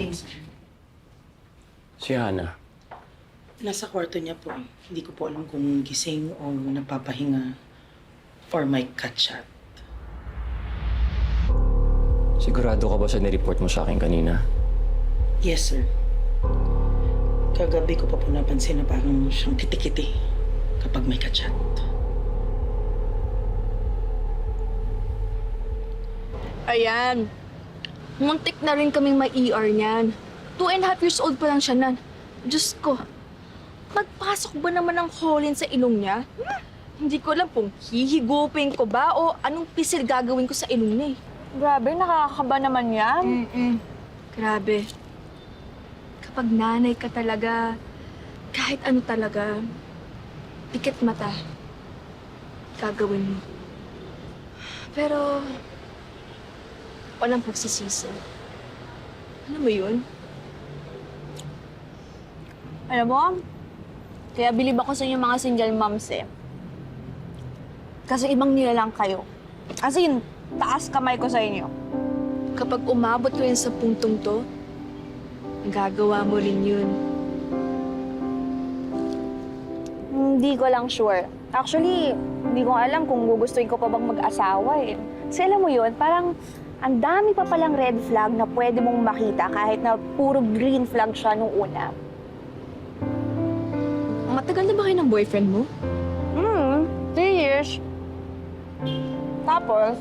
morning, sir. Si Hana. Nasa kwarto niya po. Hindi ko po alam kung gising o nagpapahinga or may catch-up. Sigurado ka ba sa nireport mo sa akin kanina? Yes, sir. Kagabi ko pa po napansin na parang siyang kitikiti kapag may kachat. Ayan. Muntik na rin kaming ma-ER niyan. 2.5 years old pa lang siya nan. Diyos ko. Magpasok ba naman ng holin sa ilong niya? Hindi ko alam kung hihigupin ko ba o anong pisil gagawin ko sa ilong niya eh. Grabe, nakakakaba naman yan. Grabe. Kapag nanay ka talaga, kahit ano talaga, pikit mata, gagawin mo. Pero, walang pagsisisi. Ano mo yun? Alam mo, kaya bilib ako sa inyo mga single moms eh. Kasi ibang nilalang kayo. As in, taas kamay ko sa inyo. Kapag umabot ko yun sa puntong to, gagawa mo rin yun. Hindi ko lang sure. Actually, hindi ko alam kung gugustuhin ko pa bang mag-asawa eh. Kasi alam mo yun, parang ang dami pa palang red flag na pwede mong makita kahit na puro green flag siya nung una. Matagal na ba kayo ng boyfriend mo? 3 years. Tapos,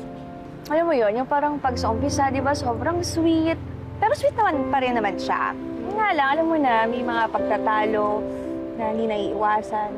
alam mo yun, yung parang pag sa umpisa, di ba, sobrang sweet. Pero sweet naman pa rin naman siya. Yun nga lang, alam mo na, may mga pagtatalo na hindi naiiwasan.